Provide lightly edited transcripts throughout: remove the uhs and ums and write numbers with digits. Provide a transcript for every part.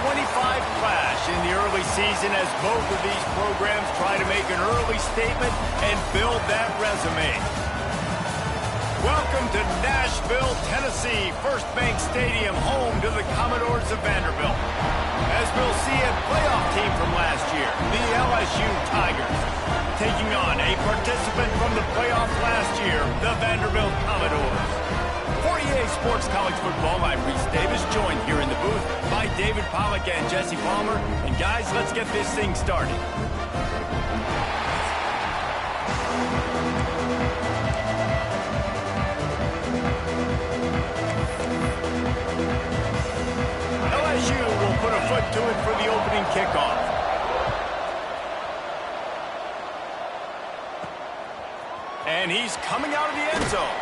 clash in the early season as both of these programs try to make an early statement and build that resume. Welcome to Nashville, Tennessee, First Bank Stadium, home to the Commodores of Vanderbilt. As we'll see a playoff team from last year, the LSU Tigers, taking on a participant from the playoffs last year, the Vanderbilt Commodores. For EA Sports College Football, I'm Reese Davis, joined here in the booth by David Pollack and Jesse Palmer. And guys, let's get this thing started. LSU will put a foot to it for the opening kickoff. And he's coming out of the end zone.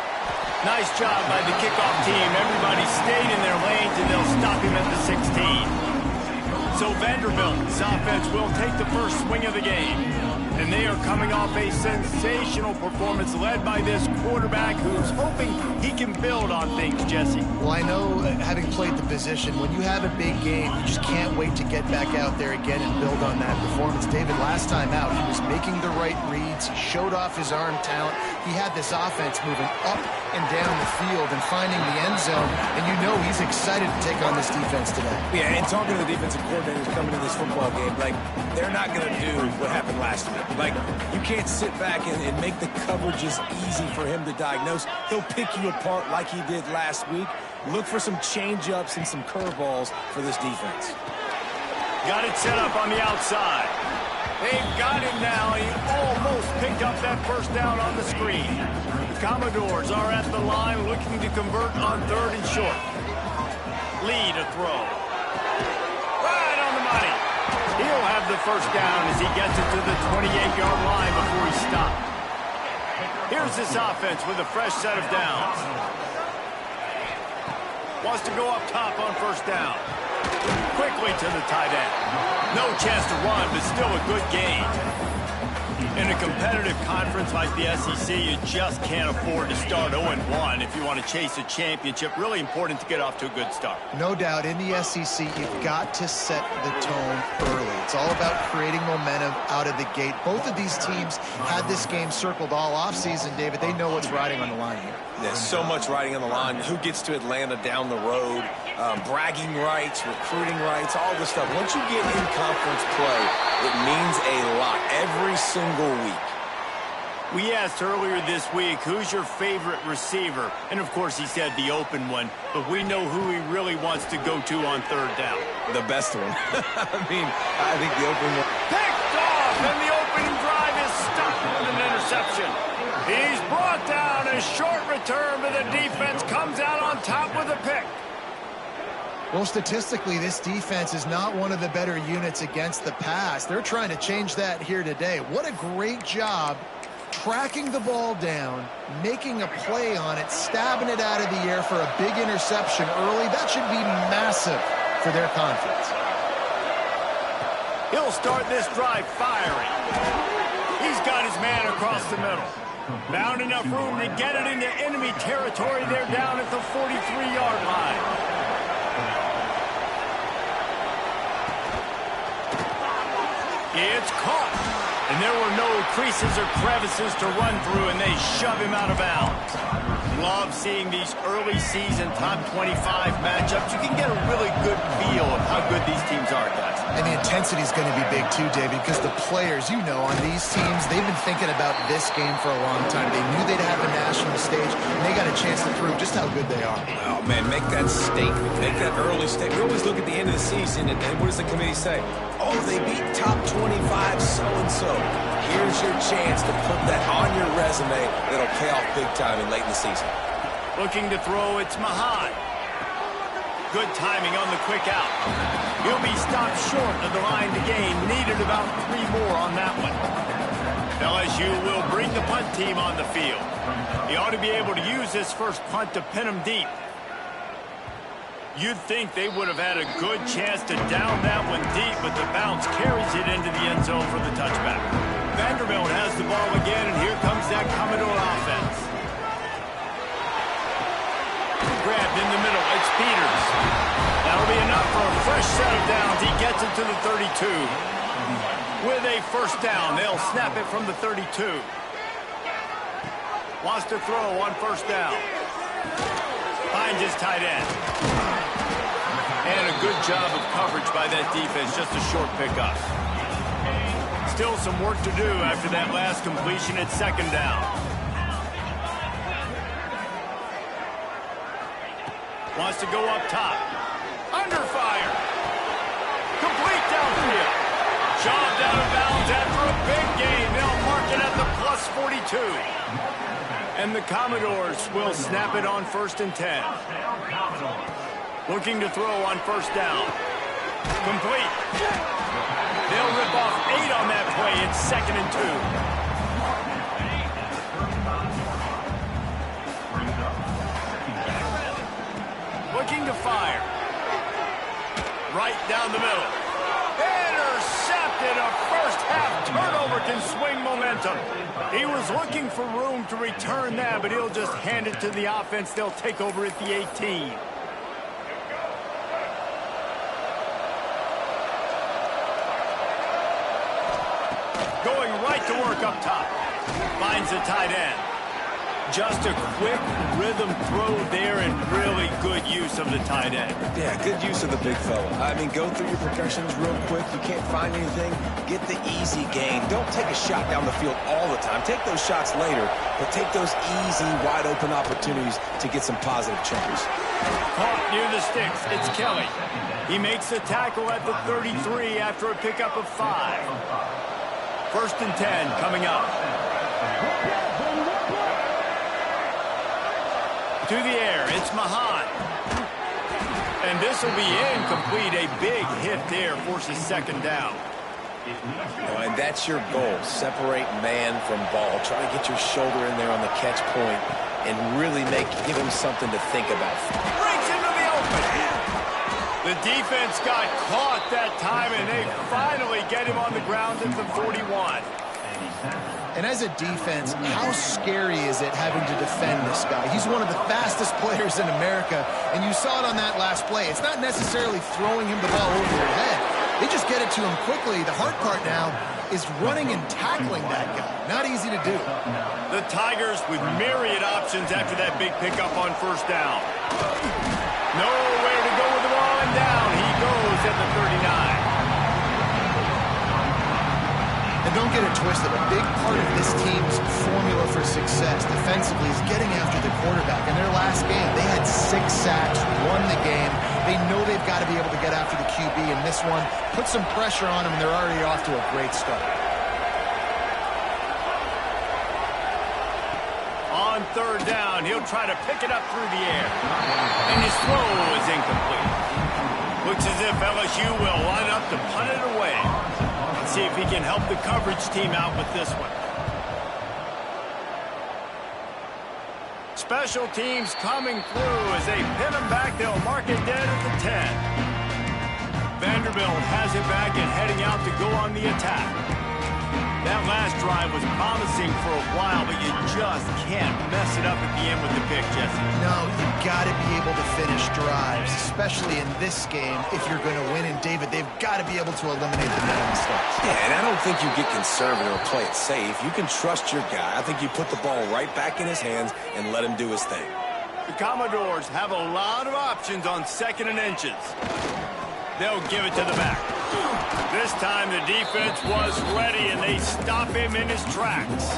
Nice job by the kickoff team. Everybody stayed in their lanes, and they'll stop him at the 16. So Vanderbilt's offense will take the first swing of the game. And they are coming off a sensational performance led by this quarterback who's hoping he can build on things, Jesse. Well, I know, having played the position, when you have a big game, you just can't wait to get back out there again and build on that performance. David, last time out, he was making the right reads. He showed off his arm talent. He had this offense moving up and down the field and finding the end zone. And you know he's excited to take on this defense today. Yeah, and talking to the defensive coordinators coming to this football game, like, they're not going to do what happened last week. Like, you can't sit back and make the coverages easy for him to diagnose. He'll pick you apart like he did last week. Look for some change-ups and some curveballs for this defense. Got it set up on the outside. They've got him now. He almost picked up that first down on the screen. The Commodores are at the line looking to convert on 3rd and short. Lee to throw. Right on the money. He'll have the first down as he gets it to the 28-yard line before he stopped. Here's this offense with a fresh set of downs. Wants to go up top on first down. Quickly to the tight end. No chance to run, but still a good gain. In a competitive conference like the SEC, you just can't afford to start 0-1 if you want to chase a championship. Really important to get off to a good start. No doubt, in the SEC, you've got to set the tone early. It's all about creating momentum out of the gate. Both of these teams had this game circled all offseason, David. They know what's riding on the line here. There's so much riding on the line. Who gets to Atlanta down the road? Bragging rights, recruiting rights, all this stuff. Once you get in conference play, it means a lot every single week. We asked earlier this week, who's your favorite receiver? And, of course, he said the open one. But we know who he really wants to go to on 3rd down. The best one. I think the open one. Picked off, and the opening drive is stopped with an interception. He's brought down. A short return, but the defense comes out on top with a pick. Well, statistically, this defense is not one of the better units against the pass. They're trying to change that here today. What a great job tracking the ball down, making a play on it, stabbing it out of the air for a big interception early. That should be massive for their confidence. He'll start this drive firing. He's got his man across the middle. Found enough room to get it into enemy territory. They're down at the 43-yard line. It's caught. And there were no creases or crevices to run through, and they shove him out of bounds. Love seeing these early season top 25 matchups. You can get a really good feel of how good these teams are, guys. And the intensity is going to be big too, David, because the players, you know, on these teams, they've been thinking about this game for a long time. They knew they'd have a national stage, and they got a chance to prove just how good they are. Oh, man, make that statement. Make that early statement. We always look at the end of the season, and what does the committee say? Oh, they beat top 25 so-and-so. Here's your chance to put that on your resume that'll pay off big time in late in the season. Looking to throw, it's Mahan. Good timing on the quick out. He'll be stopped short of the line to gain. Needed about 3 more on that one. LSU will bring the punt team on the field. He ought to be able to use this first punt to pin him deep. You'd think they would have had a good chance to down that one deep, but the bounce carries it into the end zone for the touchback. Vanderbilt has the ball again, and here comes that Commodore offense. Grabbed in the middle. It's Peters. That'll be enough for a fresh set of downs. He gets it to the 32. With a first down, they'll snap it from the 32. Wants to throw on first down. Finds his tight end. And a good job of coverage by that defense. Just a short pickup. Still some work to do after that last completion at second down. Wants to go up top. Under fire. Complete downfield. Shoved out of bounds after a big gain. They'll mark it at the plus 42. And the Commodores will snap it on 1st and 10. Looking to throw on first down. Complete. They'll rip off 8 on that play. It's 2nd and 2. Looking to fire. Right down the middle. Intercepted. A first-half turnover can swing momentum. He was looking for room to return that, but he'll just hand it to the offense. They'll take over at the 18. Going right to work up top. Finds the tight end. Just a quick rhythm throw there and really good use of the tight end. Yeah, good use of the big fella. I mean, go through your progressions real quick. You can't find anything, get the easy gain. Don't take a shot down the field all the time. Take those shots later, but take those easy, wide-open opportunities to get some positive changes. Caught near the sticks. It's Kelly. He makes the tackle at the 33 after a pickup of 5. 1st and 10 coming up. To the air, it's Mahan. And this will be incomplete. A big hit there forces 2nd down. And that's your goal. Separate man from ball. Try to get your shoulder in there on the catch point and really give him something to think about. Breaks into the open. The defense got caught that time, and they finally get him on the ground at the 41. And as a defense, how scary is it having to defend this guy? He's one of the fastest players in America, and you saw it on that last play. It's not necessarily throwing him the ball over your head. They just get it to him quickly. The hard part now is running and tackling that guy. Not easy to do. The Tigers with myriad options after that big pickup on first down. Nowhere to go with the ball, and down he goes at the 39. And don't get it twisted. A big part of this team's formula for success defensively is getting after the quarterback. In their last game, they had 6 sacks, won the game. They know they've got to be able to get after the QB, and this one put some pressure on them, and they're already off to a great start. On 3rd down, he'll try to pick it up through the air. And his throw is incomplete. Looks as if LSU will line up to punt it away. Let's see if he can help the coverage team out with this one. Special teams coming through as they pin him back. They'll mark it dead at the 10. Vanderbilt has it back and heading out to go on the attack. That last drive was promising for a while, but you just can't mess it up at the end with the pick, Jesse. No, you've got to be able to finish drives, especially in this game. If you're going to win, and David, they've got to be able to eliminate the mental mistakes. Yeah, and I don't think you get conservative or play it safe. You can trust your guy. I think you put the ball right back in his hands and let him do his thing. The Commodores have a lot of options on 2nd and inches. They'll give it to the back. This time the defense was ready, and they stop him in his tracks.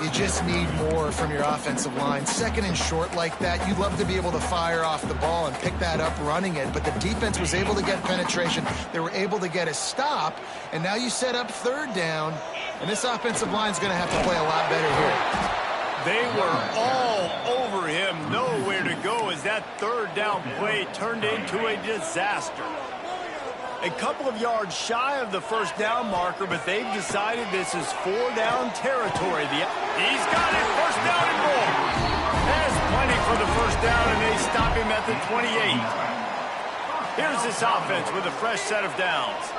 You just need more from your offensive line. 2nd and short like that, you'd love to be able to fire off the ball and pick that up running it, but the defense was able to get penetration. They were able to get a stop, and now you set up 3rd down, and this offensive line's going to have to play a lot better here. They were all over him, nowhere to go as that 3rd down play turned into a disaster. A couple of yards shy of the 1st down marker, but they've decided this is 4-down territory. He's got it, 1st down and more. Has plenty for the 1st down, and they stop him at the 28. Here's this offense with a fresh set of downs.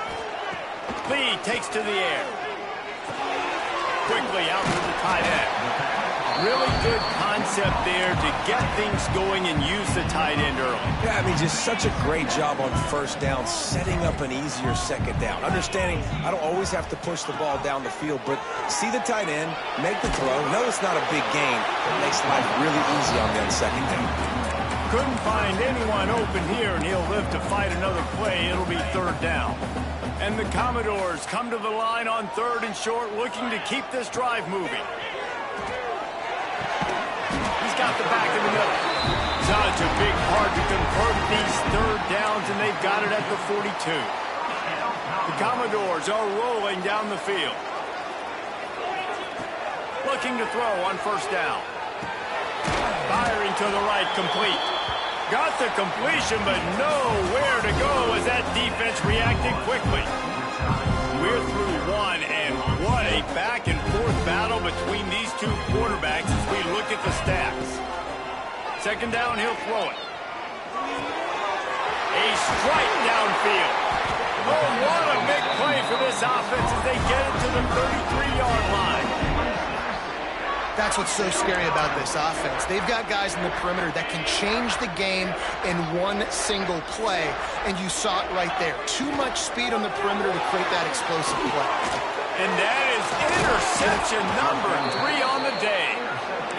Lee takes to the air. Quickly out to the tight end. Really good concept concept there to get things going and use the tight end early. Yeah, I mean, just such a great job on first down, setting up an easier second down. Understanding I don't always have to push the ball down the field, but see the tight end, make the throw. No, it's not a big gain. It makes life really easy on that second down. Couldn't find anyone open here, and he'll live to fight another play. It'll be third down. And the Commodores come to the line on 3rd and short, looking to keep this drive moving. He's got the back in the middle. Such a big part to convert these third downs, and they've got it at the 42. The Commodores are rolling down the field. Looking to throw on first down. Firing to the right, complete. Got the completion, but nowhere to go as that defense reacted quickly. We're through one, and what a back-and-forth battle between these two quarterbacks as we look at the stats. Second down, he'll throw it. A strike downfield. Oh, what a big play for this offense as they get it to the 33-yard line. That's what's so scary about this offense. They've got guys in the perimeter that can change the game in one single play, and you saw it right there. Too much speed on the perimeter to create that explosive play. And that is interception number 3 on the day.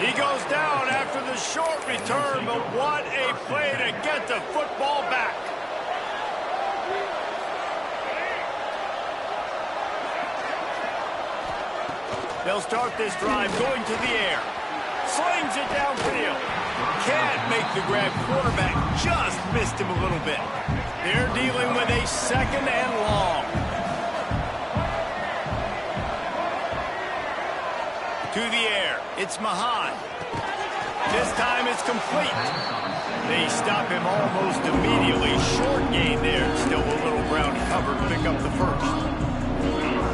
He goes down after the short return, but what a play to get the football back. They'll start this drive going to the air. Slings it downfield. Can't make the grab. Quarterback just missed him a little bit. They're dealing with a second and long. To the air. It's Mahan. This time it's complete. They stop him almost immediately. Short gain there. Still a little ground cover to pick up the first.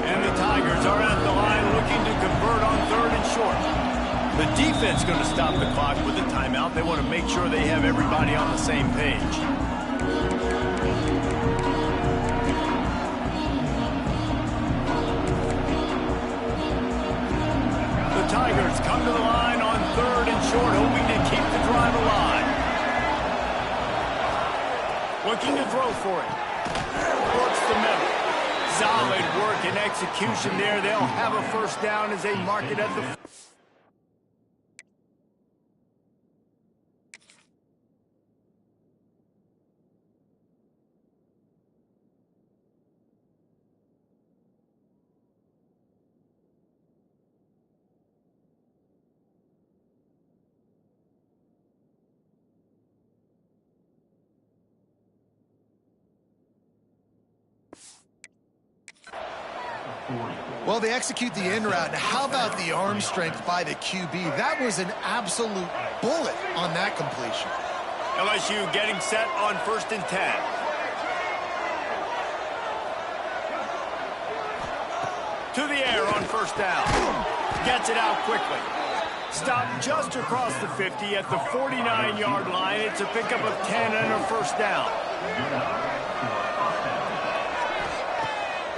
And the Tigers are at the line looking to convert on 3rd and short. The defense going to stop the clock with a timeout. They want to make sure they have everybody on the same page. The Tigers come to the line on 3rd and short, hoping to keep the drive alive. Looking to throw for it. Works the middle. Solid work and execution there. They'll have a first down as they mark it at the... Well, they execute the in route. Now, how about the arm strength by the QB? That was an absolute bullet on that completion. LSU getting set on 1st and 10. To the air on first down. Gets it out quickly. Stopped just across the 50 at the 49-yard line. It's a pickup of 10 and a first down.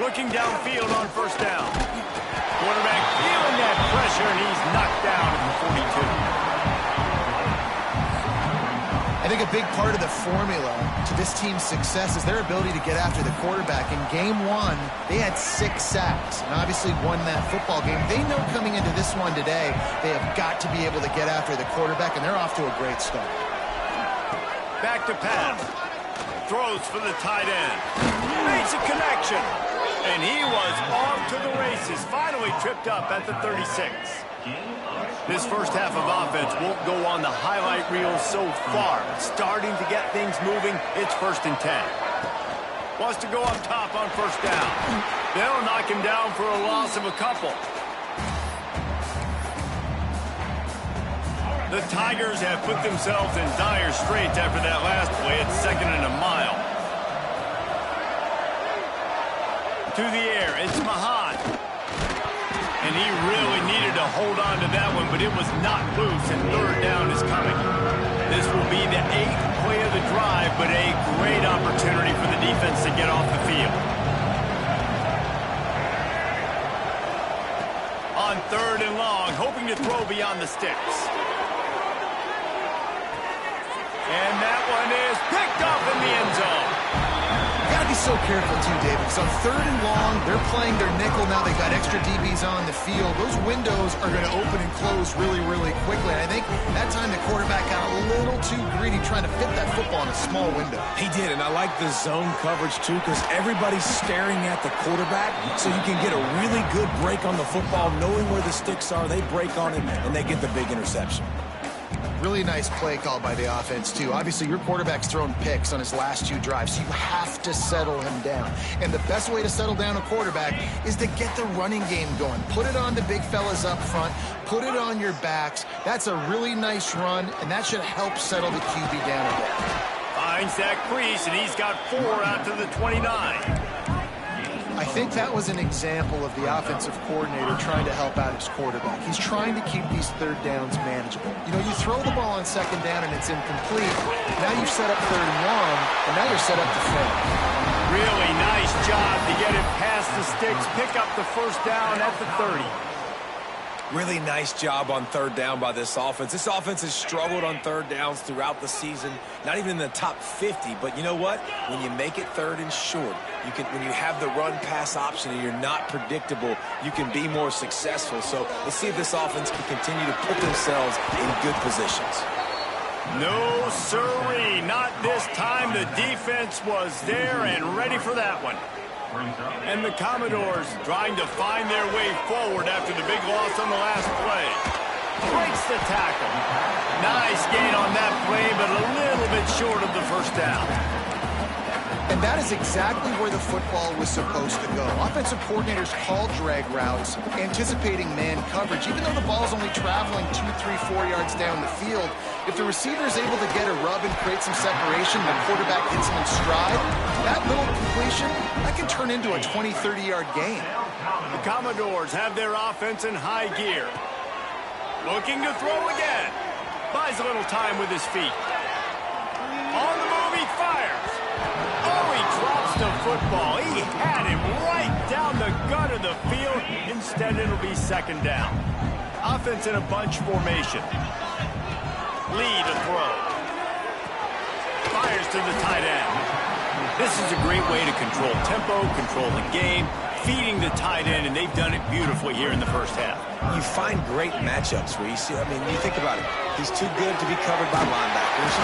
Looking downfield on first down. Quarterback feeling that pressure, and he's knocked down at the 42. I think a big part of the formula to this team's success is their ability to get after the quarterback. In game 1, they had 6 sacks and obviously won that football game. They know coming into this one today, they have got to be able to get after the quarterback, and they're off to a great start. Back to pass. Throws for the tight end. Makes a connection. And he was off to the races. Finally tripped up at the 36. This first half of offense won't go on the highlight reel so far. Starting to get things moving. It's 1st and 10. Wants to go up top on first down. They'll knock him down for a loss of a couple. The Tigers have put themselves in dire straits after that last play. It's 2nd and a mile. To the air, it's Mahan. And he really needed to hold on to that one, but it was not loose, and 3rd down is coming. This will be the 8th play of the drive, but a great opportunity for the defense to get off the field. On 3rd and long, hoping to throw beyond the sticks. And that one is picked up in the end zone. You got to be so careful, too, David, because on 3rd and long, they're playing their nickel now. They've got extra DBs on the field. Those windows are going to open and close really, really quickly. And I think that time the quarterback got a little too greedy trying to fit that football in a small window. He did, and I like the zone coverage, too, because everybody's staring at the quarterback, so you can get a really good break on the football, knowing where the sticks are. They break on it, and they get the big interception. Really nice play call by the offense, too. Obviously, your quarterback's thrown picks on his last 2 drives, so you have to settle him down. And the best way to settle down a quarterback is to get the running game going. Put it on the big fellas up front. Put it on your backs. That's a really nice run, and that should help settle the QB down a bit. Finds that crease, and he's got 4 out to the 29. I think that was an example of the offensive coordinator trying to help out his quarterback. He's trying to keep these 3rd downs manageable. You know, you throw the ball on 2nd down and it's incomplete. Now you've set up 3rd and long, and now you're set up to finish. Really nice job to get it past the sticks, pick up the 1st down at the 30. Really nice job on 3rd down by this offense. This offense has struggled on 3rd downs throughout the season, not even in the top 50. But you know what? When you make it 3rd and short, when you have the run-pass option and you're not predictable, you can be more successful. So let's see if this offense can continue to put themselves in good positions. No, sirree, not this time. The defense was there and ready for that one. And the Commodores trying to find their way forward after the big loss on the last play. Breaks the tackle. Nice gain on that play, but a little bit short of the 1st down. And that is exactly where the football was supposed to go. Offensive coordinators call drag routes, anticipating man coverage. Even though the ball's only traveling 2, 3, 4 yards down the field, if the receiver is able to get a rub and create some separation, the quarterback hits him in stride, that little completion, that can turn into a 20, 30-yard gain. The Commodores have their offense in high gear. Looking to throw again. Buys a little time with his feet. On the move, he fires. Oh, he drops the football. He had him right down the gut of the field. Instead, it'll be 2nd down. Offense in a bunch formation. Lee to throw. Fires to the tight end. This is a great way to control tempo, control the game, feeding the tight end, and they've done it beautifully here in the 1st half. You find great matchups where you see, you think about it. He's too good to be covered by linebackers.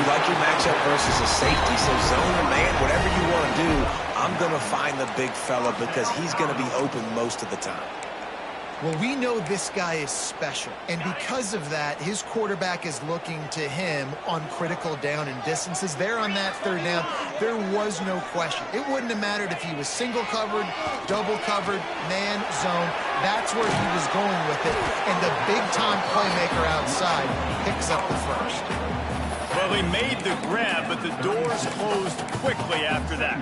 You like your matchup versus a safety, so zone or man, whatever you want to do, I'm going to find the big fella because he's going to be open most of the time. Well, we know this guy is special, and because of that, his quarterback is looking to him on critical down and distances. There on that 3rd down, there was no question. It wouldn't have mattered if he was single covered, double covered, man, zone. That's where he was going with it, and the big-time playmaker outside picks up the 1st. Well, he made the grab, but the doors closed quickly after that.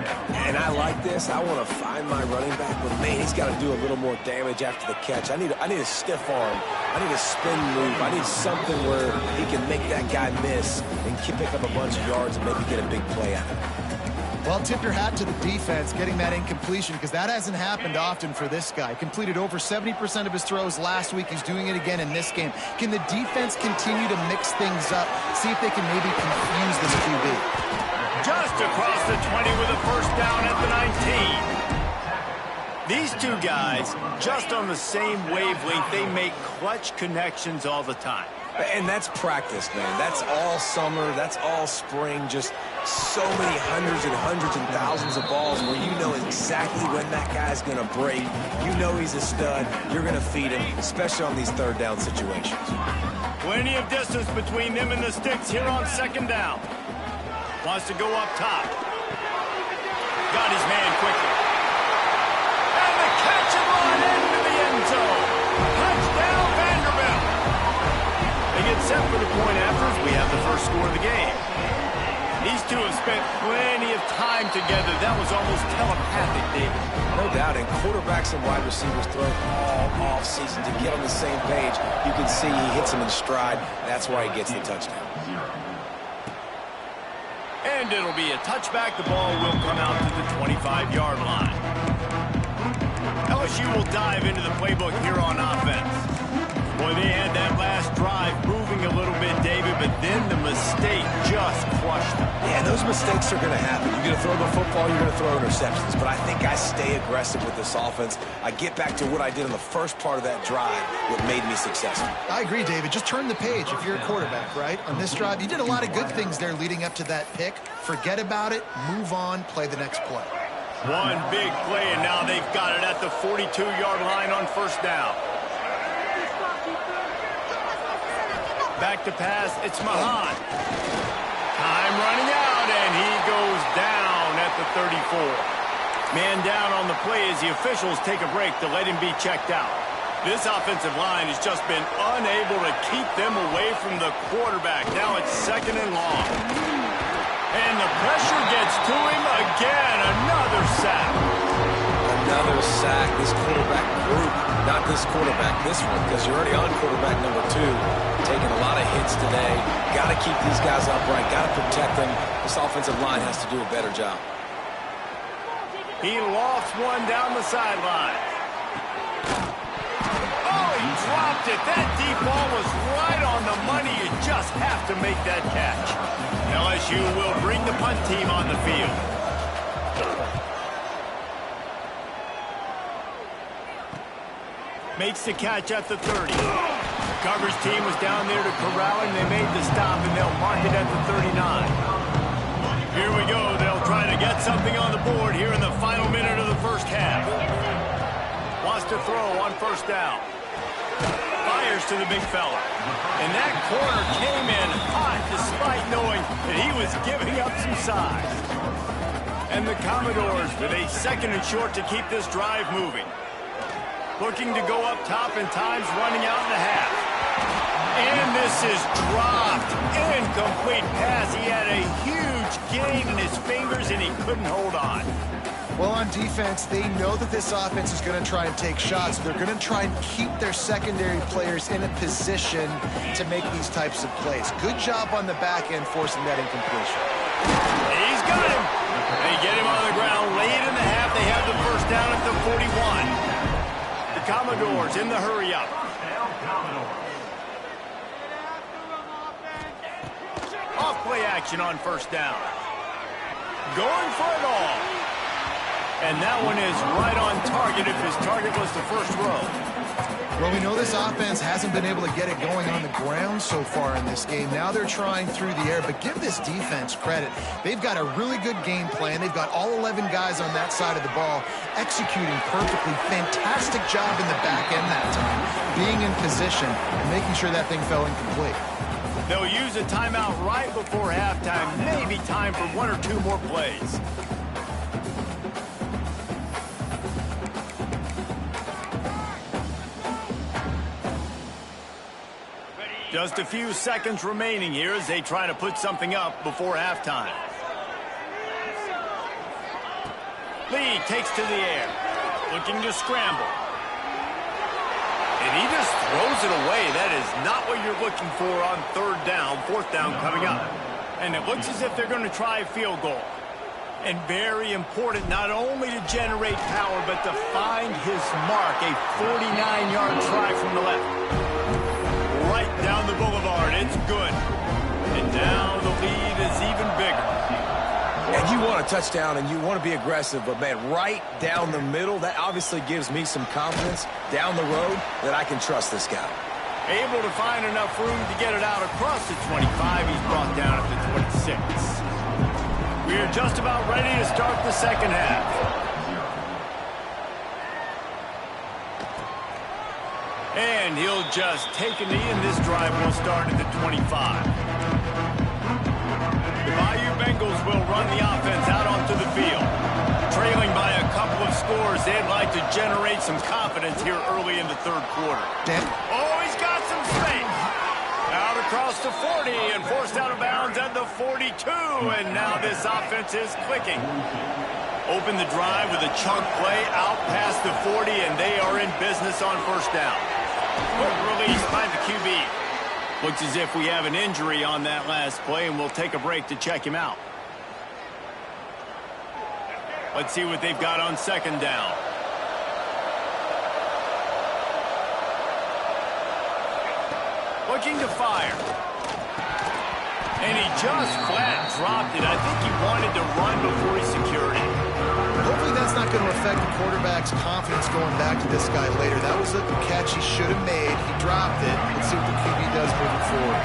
And I like this. I want to find my running back, but man, he's got to do a little more damage after the catch. I need a stiff arm. I need a spin move. I need something where he can make that guy miss and pick up a bunch of yards and maybe get a big play out of it. Well, tip your hat to the defense getting that incompletion because that hasn't happened often for this guy. Completed over 70% of his throws last week. He's doing it again in this game. Can the defense continue to mix things up, see if they can maybe confuse this QB? Just across the 20 with a 1st down at the 19. These two guys, just on the same wavelength, they make clutch connections all the time. And that's practice, man. That's all summer. That's all spring. Just so many hundreds and thousands of balls where you know exactly when that guy's going to break. You know he's a stud. You're going to feed him, especially on these 3rd down situations. Plenty of distance between them and the sticks here on 2nd down. Wants to go up top. Got his man quickly. And the catch and run into the end zone. Touchdown, Vanderbilt. They get set for the point after as we have the 1st score of the game. These two have spent plenty of time together. That was almost telepathic, David. No doubt, and quarterbacks and wide receivers throw all off-season to get on the same page. You can see he hits him in stride. That's why he gets the touchdown. And it'll be a touchback. The ball will come out to the 25-yard line. LSU will dive into the playbook here on offense. Boy, they had that last drive moving a little bit, David, but then the mistake just mistakes are going to happen. You're going to throw the football, you're going to throw interceptions. But I think I stay aggressive with this offense. I get back to what I did in the first part of that drive, what made me successful. I agree, David. Just turn the page if you're a quarterback, right? On this drive, you did a lot of good things there leading up to that pick. Forget about it, move on, play the next play. One big play, and now they've got it at the 42-yard line on first down. Back to pass, it's Mahan. Time running out, and he goes down at the 34. Man down on the play as the officials take a break to let him be checked out. This offensive line has just been unable to keep them away from the quarterback. Now it's second and long. And the pressure gets to him again. Another sack. Another sack. This quarterback group, not this quarterback, this one, because you're already on quarterback number 2. Taking a lot of hits today. Got to keep these guys upright. Got to protect them. This offensive line has to do a better job. He lofts one down the sideline. Oh, he dropped it. That deep ball was right on the money. You just have to make that catch. LSU will bring the punt team on the field. Makes the catch at the 30. Coverage team was down there to corral him. They made the stop, and they'll mark it at the 39. Here we go. They'll try to get something on the board here in the final minute of the first half. Wants to throw on first down. Fires to the big fella. And that corner came in hot despite knowing that he was giving up some size. And the Commodores with a second and short to keep this drive moving. Looking to go up top, and time's running out in the half. And this is dropped. Incomplete pass. He had a huge gain in his fingers, and he couldn't hold on. Well, on defense, they know that this offense is going to try and take shots. They're going to try and keep their secondary players in a position to make these types of plays. Good job on the back end forcing that incompletion. He's got him. They get him on the ground late in the half. They have the first down at the 41. The Commodores in the hurry-up. Off-play action on first down. Going for it all. And that one is right on target if his target was the first row. Well, we know this offense hasn't been able to get it going on the ground so far in this game. Now they're trying through the air, but give this defense credit. They've got a really good game plan. They've got all 11 guys on that side of the ball executing perfectly. Fantastic job in the back end that time, being in position and making sure that thing fell incomplete. They'll use a timeout right before halftime. Maybe time for one or two more plays. Just a few seconds remaining here as they try to put something up before halftime. Lee takes to the air, looking to scramble. And he just throws it away. That is not what you're looking for on third down, fourth down coming up. And it looks as if they're going to try a field goal. And very important not only to generate power, but to find his mark, a 49-yard try from the left. Right down the boulevard. It's good. And now the lead is even bigger. And you want a touchdown and you want to be aggressive, but, man, right down the middle, that obviously gives me some confidence down the road that I can trust this guy. Able to find enough room to get it out across the 25. He's brought down at the 26. We're just about ready to start the second half. And he'll just take a knee, and this drive will start at the 25. The Bayou Bengals will run the offense out onto the field. Trailing by a couple of scores, they'd like to generate some confidence here early in the third quarter. Oh, he's got some space. Out across the 40 and forced out of bounds at the 42. And now this offense is clicking. Open the drive with a chunk play out past the 40, and they are in business on first down. Quick release by the QB. Looks as if we have an injury on that last play, and we'll take a break to check him out. Let's see what they've got on second down. Looking to fire. And he just flat dropped it. I think he wanted to run before he secured it. Hopefully that's not going to affect the quarterback's confidence going back to this guy later. That was a catch he should have made. He dropped it. Let's see what the QB does moving forward.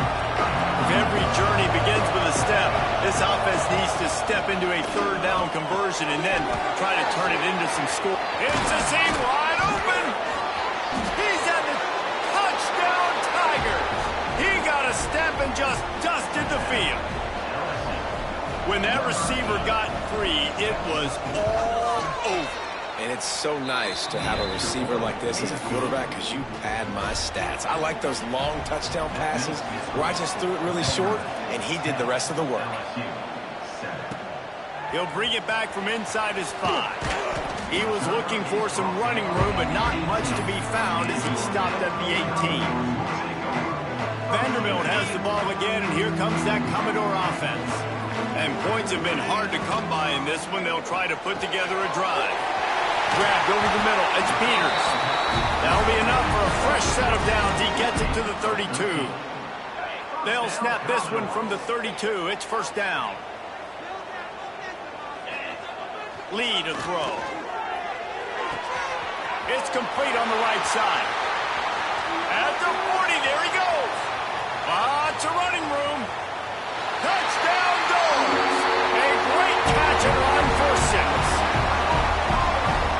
If every journey begins with a step, this offense needs to step into a third down conversion and then try to turn it into some score. It's a seam wide open. He's at the touchdown Tiger. He got a step and just dusted the field. When that receiver got free, it was all over. And it's so nice to have a receiver like this as a quarterback because you pad my stats. I like those long touchdown passes where I just threw it really short and he did the rest of the work. He'll bring it back from inside his 5. He was looking for some running room, but not much to be found as he stopped at the 18. Vanderbilt has the ball again, and here comes that Commodore offense. And points have been hard to come by in this one. They'll try to put together a drive. Grabbed over the middle. It's Peters. That'll be enough for a fresh set of downs. He gets it to the 32. They'll snap this one from the 32. It's first down. Lee to throw. It's complete on the right side. At the 40, there he goes. Lots of running room. Touchdown goes. A great catch and run for 6.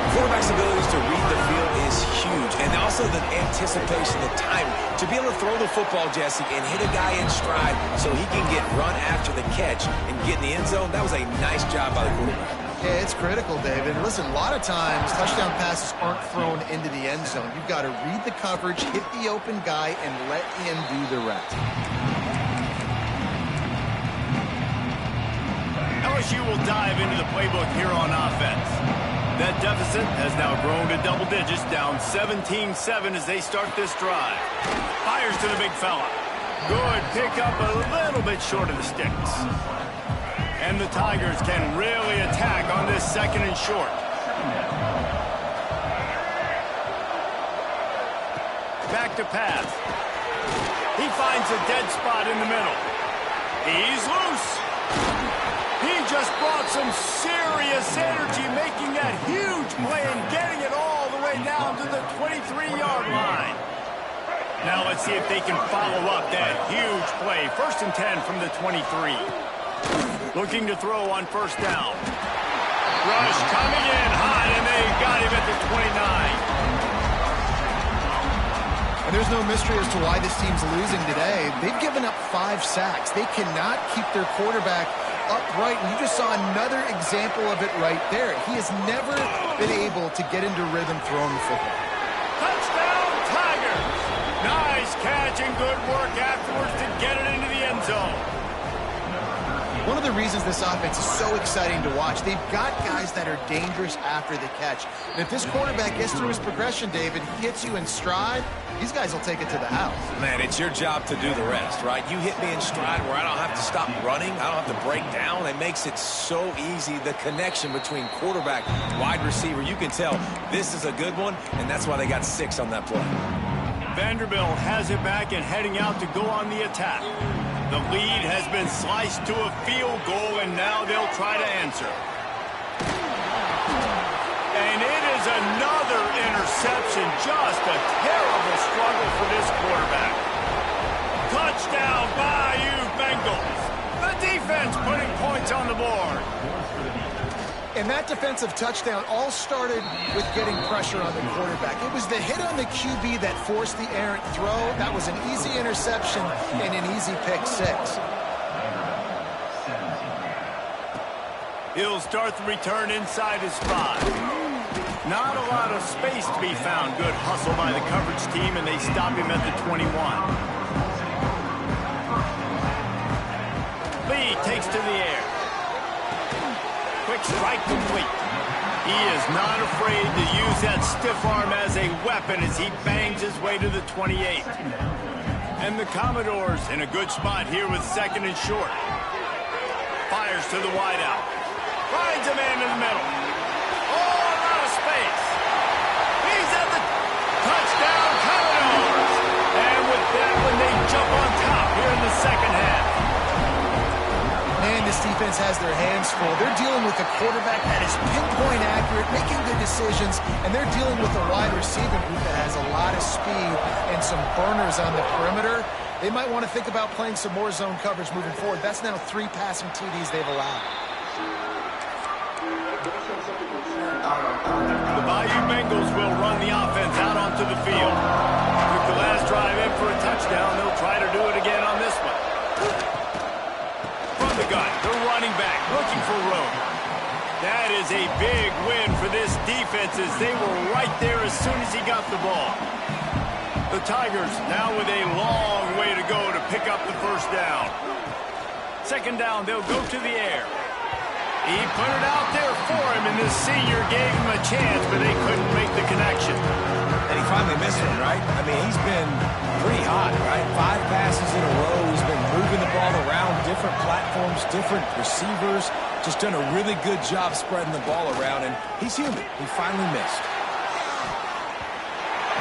Quarterback's abilities to read the field is huge, and also the anticipation, the time to be able to throw the football, Jesse, and hit a guy in stride so he can get run after the catch and get in the end zone. That was a nice job by the quarterback. Yeah, it's critical, David. Listen, a lot of times touchdown passes aren't thrown into the end zone. You've got to read the coverage, hit the open guy, and let him do the rest. LSU will dive into the playbook here on offense. That deficit has now grown to double digits, down 17-7 as they start this drive. Fires to the big fella. Good pickup, a little bit short of the sticks. And the Tigers can really attack on this second and short. Back to pass. He finds a dead spot in the middle. He's loose. He just brought some serious energy, making that huge play and getting it all the way down to the 23-yard line. Now let's see if they can follow up that huge play. 1st and 10 from the 23. Looking to throw on first down. Rush coming in hot, and they got him at the 29. And there's no mystery as to why this team's losing today. They've given up 5 sacks. They cannot keep their quarterback upright, and you just saw another example of it right there. He has never been able to get into rhythm throwing the football. Touchdown, Tigers! Nice catch and good work afterwards to get it into the end zone. One of the reasons this offense is so exciting to watch, they've got guys that are dangerous after the catch. And if this quarterback gets through his progression, David, he hits you in stride, these guys will take it to the house. Man, it's your job to do the rest, right? You hit me in stride where I don't have to stop running. I don't have to break down. It makes it so easy, the connection between quarterback, wide receiver. You can tell this is a good one, and that's why they got 6 on that play. Vanderbilt has it back and heading out to go on the attack. The lead has been sliced to a field goal, and now they'll try to answer. And it is another interception. Just a terrible struggle for this quarterback. Touchdown, Bayou Bengals. The defense putting points on the board. And that defensive touchdown all started with getting pressure on the quarterback. It was the hit on the QB that forced the errant throw. That was an easy interception and an easy pick 6. He'll start the return inside his 5. Not a lot of space to be found. Good hustle by the coverage team, and they stop him at the 21. Lee takes to the air. Quick strike complete. He is not afraid to use that stiff arm as a weapon as he bangs his way to the 28. And the Commodores in a good spot here with 2nd and short. Fires to the wideout. Finds a man in the middle. Oh, a lot of space. He's at the touchdown Commodores. And with that one, they jump on top here in the second half. defense has their hands full. They're dealing with a quarterback that is pinpoint accurate, making good decisions, and they're dealing with a wide receiver group that has a lot of speed and some burners on the perimeter. They might want to think about playing some more zone coverage moving forward. That's now 3 passing TDs they've allowed. The Bayou Bengals will run the offense out onto the field. Took the last drive in for a touchdown. They'll try to do it again on this one. From the gun, the running back looking for room. That is a big win for this defense as they were right there as soon as he got the ball. The Tigers now with a long way to go to pick up the first down. Second down, they'll go to the air. He put it out there for him, and this senior gave him a chance, but they couldn't make the connection. And he finally missed one, right? I mean, he's been pretty hot, right? 5 passes in a row. He's been moving the ball around different platforms, different receivers. Just done a really good job spreading the ball around, and he's human. He finally missed.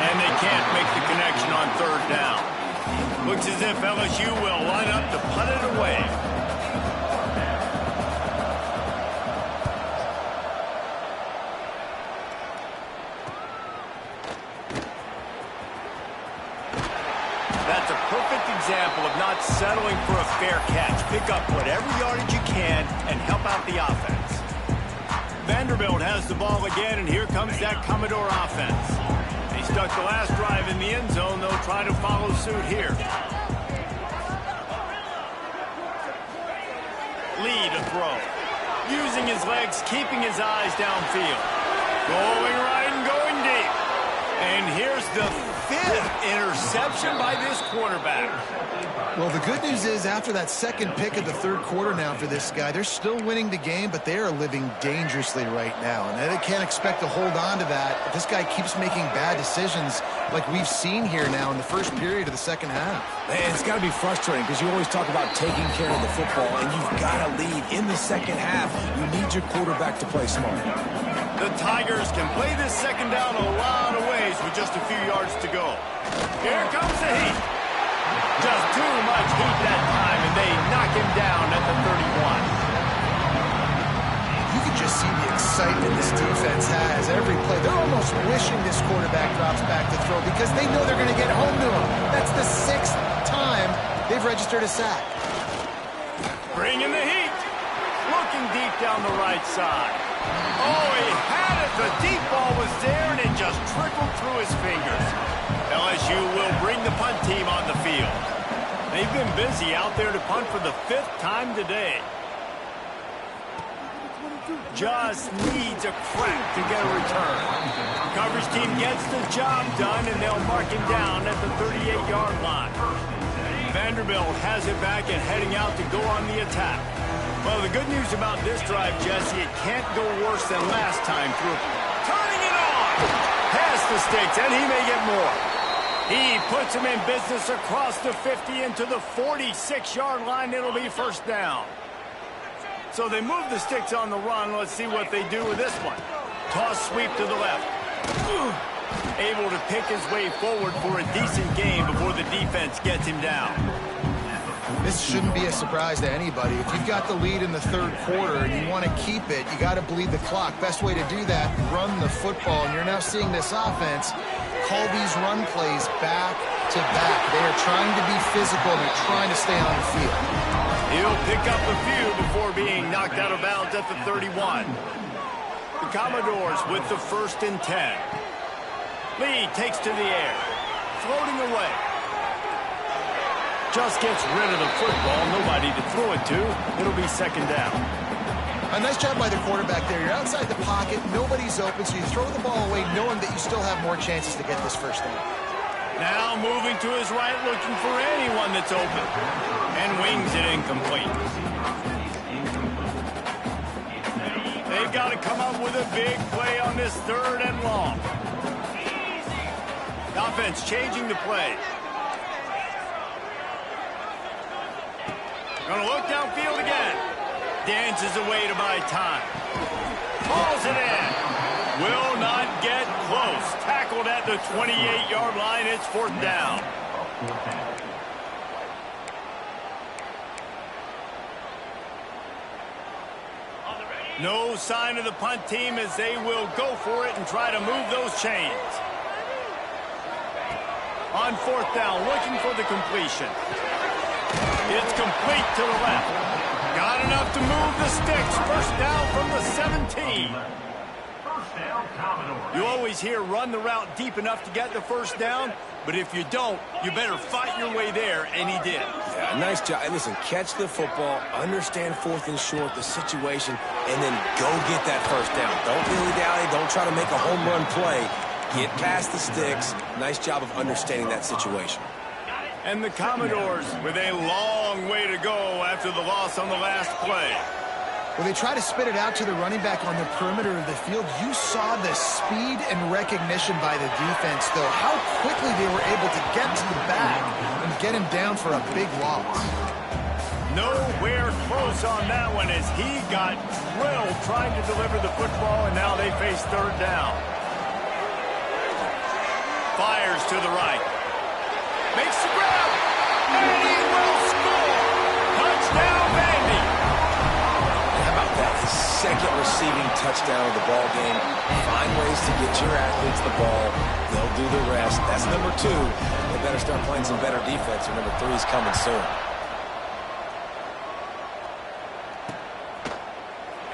And they can't make the connection on third down. Looks as if LSU will line up to punt it away. That's a perfect example of not settling for a fair catch. Pick up whatever yardage you can and help out the offense. Vanderbilt has the ball again, and here comes that Commodore offense. They stuck the last drive in the end zone. They'll try to follow suit here. Lee to throw. Using his legs, keeping his eyes downfield. Going right and going deep. And here's the 5th interception by this quarterback. Well, the good news is after that second pick of the third quarter now for this guy, they're still winning the game, but they are living dangerously right now. And they can't expect to hold on to that if this guy keeps making bad decisions like we've seen here now in the first period of the second half. Man, it's got to be frustrating because you always talk about taking care of the football, and you've got to lead in the second half. You need your quarterback to play smart. The Tigers can play this second down a lot of ways with just a few yards to go. Here comes the heat. Just too much heat that time, and they knock him down at the 31. You can just see the excitement this defense has every play. They're almost wishing this quarterback drops back to throw because they know they're going to get home to him. That's the 6th time they've registered a sack. Bringing the heat. Looking deep down the right side. Oh, he had it. The deep ball was there, and it just trickled through his fingers. LSU will bring the punt team on the field. They've been busy out there to punt for the 5th time today. Just needs a crack to get a return. The coverage team gets the job done, and they'll mark him down at the 38-yard line. Vanderbilt has it back and heading out to go on the attack. Well, the good news about this drive, Jesse, it can't go worse than last time through. Turning it on! Past the sticks, and he may get more. He puts him in business across the 50 into the 46-yard line. It'll be first down. So they move the sticks on the run. Let's see what they do with this one. Toss sweep to the left. Able to pick his way forward for a decent gain before the defense gets him down. This shouldn't be a surprise to anybody. If you've got the lead in the third quarter and you want to keep it, you got to bleed the clock. Best way to do that, run the football. And you're now seeing this offense call these run plays back to back. They are trying to be physical. They're trying to stay on the field. He'll pick up a few before being knocked out of bounds at the 31. The Commodores with the 1st and 10. Lee takes to the air. Floating away. Just gets rid of the football. Nobody to throw it to. It'll be second down. A nice job by the quarterback there. You're outside the pocket. Nobody's open, so you throw the ball away knowing that you still have more chances to get this first down. Now moving to his right, looking for anyone that's open. And wings it incomplete. They've got to come up with a big play on this 3rd and long. The offense changing the play. Gonna look downfield again. Dances away to buy time. Hauls it in. Will not get close. Tackled at the 28-yard line. It's 4th down. No sign of the punt team as they will go for it and try to move those chains. On fourth down, looking for the completion. It's complete to the left. Got enough to move the sticks. First down from the 17. You always hear run the route deep enough to get the first down, but if you don't, you better fight your way there, and he did. Yeah, nice job. Hey, listen, catch the football, understand fourth and short, the situation, and then go get that first down. Don't dilly-dally. Don't try to make a home run play. Get past the sticks. Nice job of understanding that situation. And the Commodores with a long way to go after the loss on the last play. When they try to spit it out to the running back on the perimeter of the field, you saw the speed and recognition by the defense, though, how quickly they were able to get to the back and get him down for a big loss. Nowhere close on that one as he got drilled trying to deliver the football, and now they face third down. Fires to the right. Makes the grab. And he will score. Touchdown, Vandy. How about that? The second receiving touchdown of the ball game. Find ways to get your athletes the ball. They'll do the rest. That's number 2. They better start playing some better defense, or number 3 is coming soon.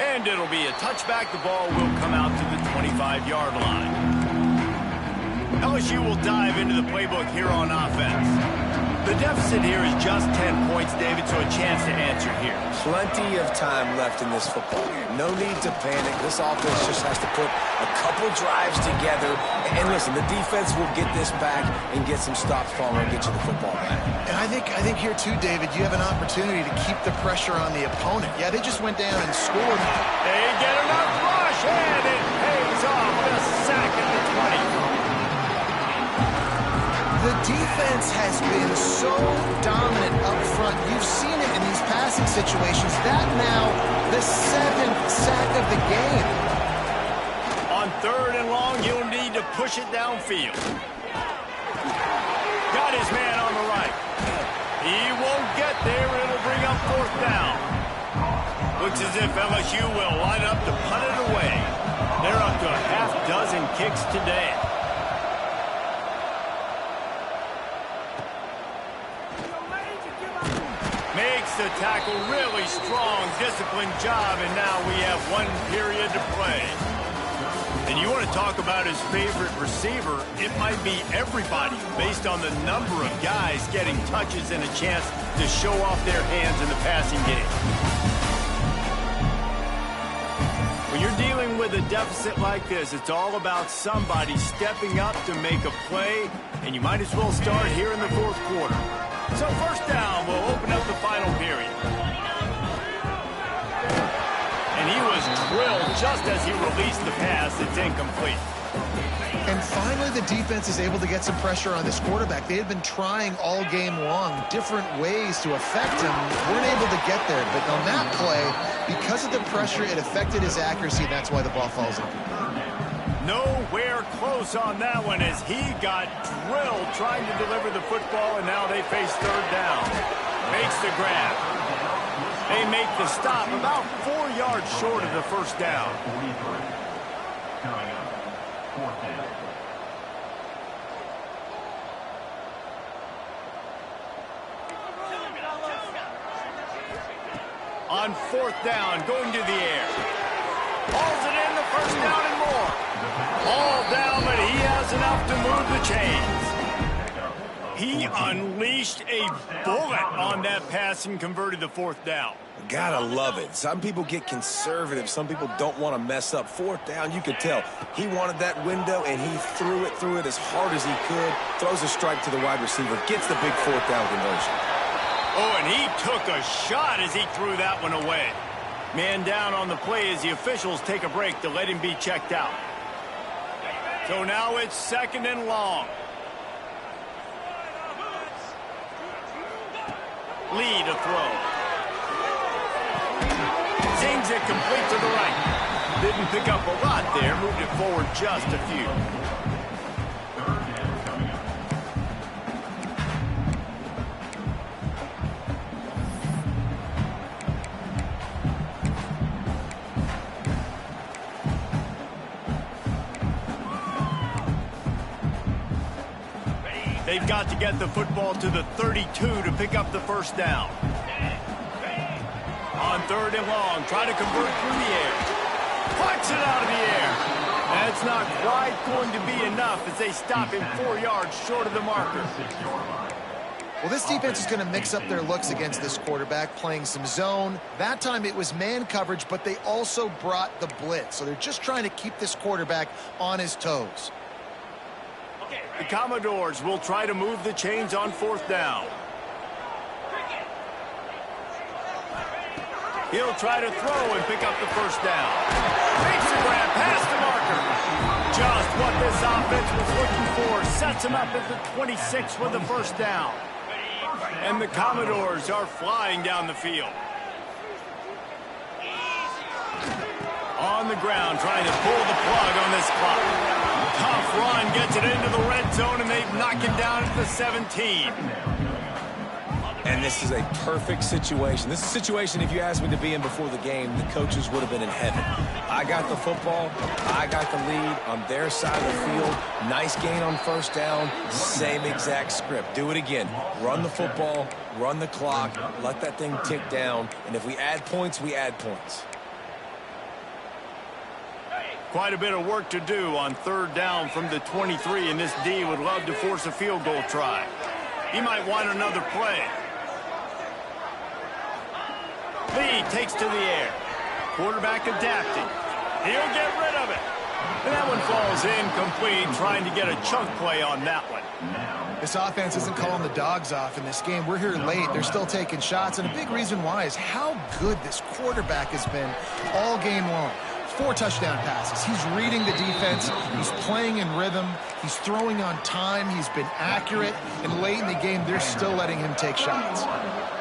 And it'll be a touchback. The ball will come out to the 25-yard line. LSU will dive into the playbook here on offense. The deficit here is just 10 points, David, so a chance to answer here. Plenty of time left in this football game. No need to panic. This offense just has to put a couple drives together. And listen, the defense will get this back and get some stops following and get you the football back. And I think here, too, David, you have an opportunity to keep the pressure on the opponent. Yeah, they just went down and scored. They get enough rush, and it pays off with a sack at the 20. The defense has been so dominant up front. You've seen it in these passing situations. That now the 7th sack of the game. On third and long, you'll need to push it downfield. Got his man on the right. He won't get there. It'll bring up fourth down. Looks as if LSU will line up to punt it away. They're up to a half dozen kicks today. Makes the tackle really strong, disciplined job, and now we have 1 period to play. And you want to talk about his favorite receiver, it might be everybody based on the number of guys getting touches and a chance to show off their hands in the passing game. When you're dealing with a deficit like this, it's all about somebody stepping up to make a play, and you might as well start here in the fourth quarter. So first down will open up the final period. And he was drilled just as he released the pass. It's incomplete. And finally, the defense is able to get some pressure on this quarterback. They had been trying all game long different ways to affect him. Weren't able to get there. But on that play, because of the pressure, it affected his accuracy. That's why the ball falls in. Nowhere close on that one as he got drilled trying to deliver the football, and now they face third down. Makes the grab. They make the stop about 4 yards short of the first down. On fourth down, going to the air. Hauls it in, the first down and more. All down, but he has enough to move the chains. He unleashed a bullet on that pass and converted the fourth down. Gotta love it. Some people get conservative. Some people don't want to mess up. Fourth down, you could tell. He wanted that window, and he threw it as hard as he could. Throws a strike to the wide receiver. Gets the big fourth down conversion. Oh, and he took a shot as he threw that one away. Man down on the play as the officials take a break to let him be checked out. So now it's second and long. Lee to throw. Zings it complete to the right. Didn't pick up a lot there. Moved it forward just a few. They've got to get the football to the 32 to pick up the first down. On 3rd and long, try to convert through the air. Punch it out of the air. That's not quite going to be enough as they stop him 4 yards short of the marker. Well, this defense is going to mix up their looks against this quarterback, playing some zone. That time it was man coverage, but they also brought the blitz. So they're just trying to keep this quarterback on his toes. The Commodores will try to move the chains on 4th down. He'll try to throw and pick up the first down. Makes a grab past the marker. Just what this offense was looking for. Sets him up at the 26 with the first down. And the Commodores are flying down the field. On the ground, trying to pull the plug on this clock. Tough run, gets it into the red zone, and they've knocked him down at the 17. And this is a perfect situation. This is a situation, if you asked me to be in before the game, the coaches would have been in heaven. I got the football. I got the lead on their side of the field. Nice gain on first down. Same exact script. Do it again. Run the football, run the clock, let that thing tick down. And if we add points, we add points. Quite a bit of work to do on 3rd down from the 23, and this D would love to force a field goal try. He might want another play. Lee takes to the air. Quarterback adapting. He'll get rid of it. And that one falls incomplete, trying to get a chunk play on that one. This offense isn't calling the dogs off in this game. We're here late. They're still taking shots, and a big reason why is how good this quarterback has been all game long. 4 touchdown passes. He's reading the defense. He's playing in rhythm. He's throwing on time. He's been accurate. And late in the game, they're still letting him take shots.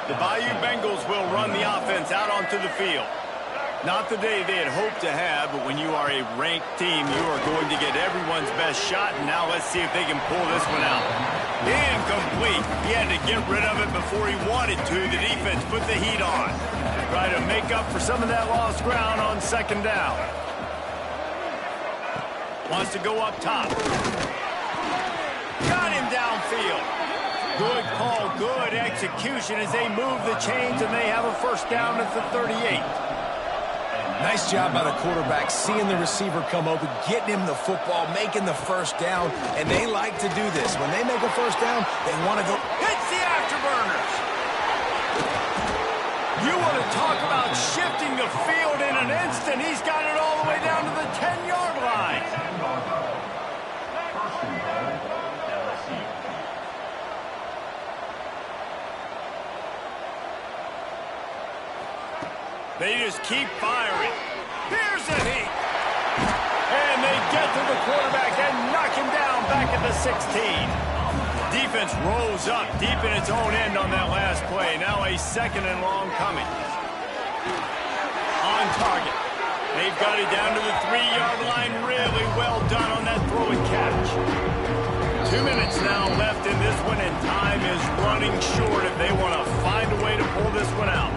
The Bayou Bengals will run the offense out onto the field. Not the day they had hoped to have, but when you are a ranked team, you are going to get everyone's best shot. And now let's see if they can pull this one out. Incomplete. He had to get rid of it before he wanted to. The defense put the heat on. Try to make up for some of that lost ground on 2nd down. Wants to go up top. Got him downfield. Good call, good execution as they move the chains, and they have a first down at the 38. Nice job by the quarterback, seeing the receiver come open, getting him the football, making the first down, and they like to do this. When they make a first down, they want to go. Hits the afterburners. You want to talk about shifting the field in an instant. He's got it all the way down to the 10-yard line. They just keep firing. Here's a heat. And they get to the quarterback and knock him down back at the 16. Defense rose up deep in its own end on that last play. Now a 2nd and long coming. On target. They've got it down to the 3-yard line. Really well done on that throw and catch. 2 minutes now left in this one, and time is running short if they want to find a way to pull this one out.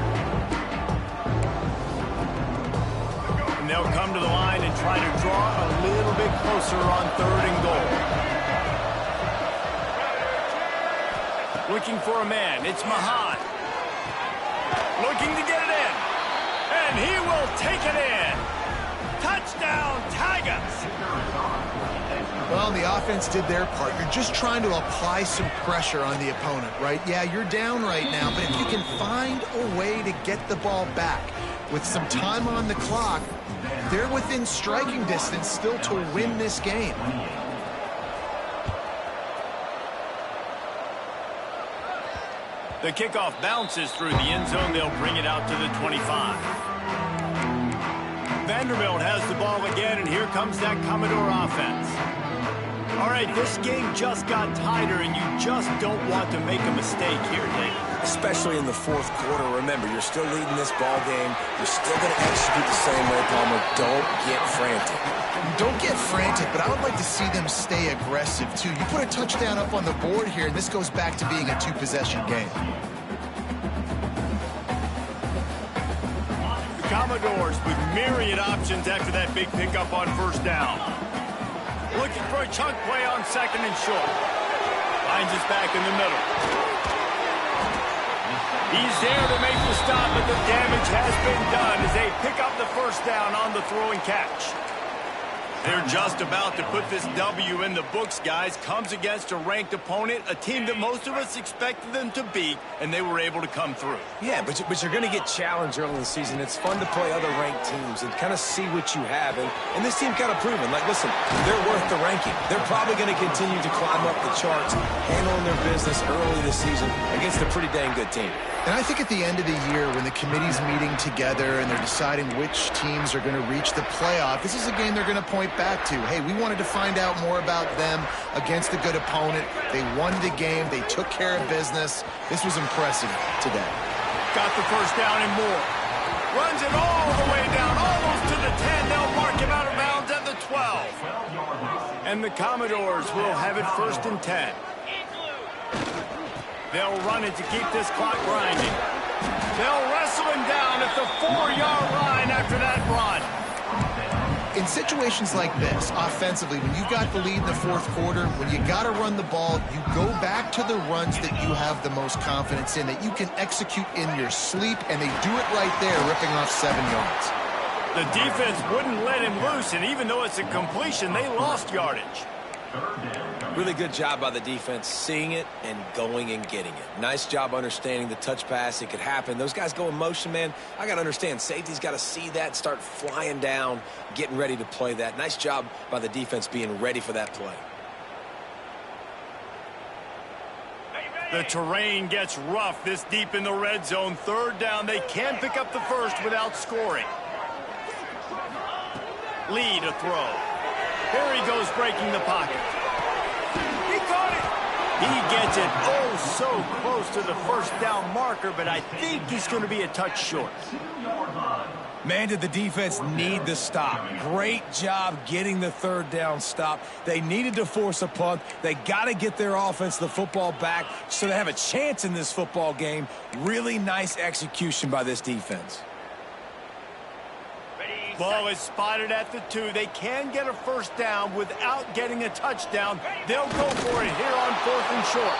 And they'll come to the line and try to draw a little bit closer on 3rd and goal. Looking for a man. It's Mahan. Looking to get it in. And he will take it in. Touchdown, Tigers. Well, the offense did their part. You're just trying to apply some pressure on the opponent, right? Yeah, you're down right now, but if you can find a way to get the ball back with some time on the clock, they're within striking distance still to win this game. The kickoff bounces through the end zone. They'll bring it out to the 25. Vanderbilt has the ball again, and here comes that Commodore offense. All right, this game just got tighter, and you just don't want to make a mistake here, Dave. Especially in the 4th quarter. Remember, you're still leading this ball game. You're still going to execute the same way, Palmer. Don't get frantic. Don't get frantic, but I would like to see them stay aggressive, too. You put a touchdown up on the board here, and this goes back to being a 2-possession game. The Commodores with myriad options after that big pickup on 1st down. Looking for a chunk play on 2nd and short. Finds us back in the middle. He's there to make the stop, but the damage has been done as they pick up the first down on the throwing catch. They're just about to put this W in the books, guys. Comes against a ranked opponent, a team that most of us expected them to beat, and they were able to come through. Yeah, but you're going to get challenged early in the season. It's fun to play other ranked teams and kind of see what you have. And this team kind of proven, like, listen, they're worth the ranking. They're probably going to continue to climb up the charts, handling their business early this season against a pretty dang good team. And I think at the end of the year, when the committee's meeting together and they're deciding which teams are going to reach the playoff, this is a game they're going to point back to. Hey, we wanted to find out more about them against a good opponent. They won the game. They took care of business. This was impressive today. Got the first down and more. Runs it all the way down, almost to the 10. They'll mark him out of bounds at the 12. And the Commodores will have it first and 10. They'll run it to keep this clock grinding. They'll wrestle him down at the 4-yard line after that run. In situations like this, offensively, when you've got the lead in the fourth quarter, when you got to run the ball, you go back to the runs that you have the most confidence in, that you can execute in your sleep, and they do it right there, ripping off 7 yards. The defense wouldn't let him loose, and even though it's a completion, they lost yardage. Really good job by the defense, seeing it and going and getting it. Nice job understanding the touch pass. It could happen. Those guys go in motion, man. I got to understand, safety's got to see that, start flying down, getting ready to play that. Nice job by the defense being ready for that play. The terrain gets rough this deep in the red zone. Third down, they can pick up the first without scoring. Lee to throw. Here he goes, breaking the pocket. He caught it. He gets it oh so close to the first down marker, but I think he's going to be a touch short. Man, did the defense need the stop. Great job getting the third down stop. They needed to force a punt. They got to get their offense the football back so they have a chance in this football game. Really nice execution by this defense. Ball is spotted at the 2. They can get a first down without getting a touchdown. They'll go for it here on 4th and short.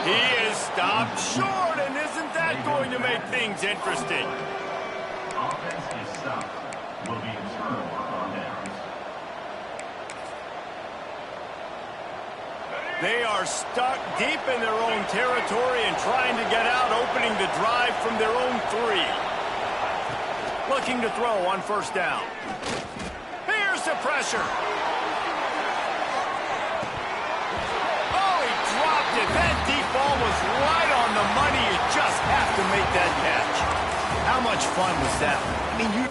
He is stopped short, and isn't that going to make things interesting? Offense is stopped. Will be returned on downs. They are stuck deep in their own territory and trying to get out, opening the drive from their own 3. Looking to throw on first down. Here's the pressure. Oh, he dropped it. That deep ball was right on the money. You just have to make that catch. How much fun was that? I mean, you...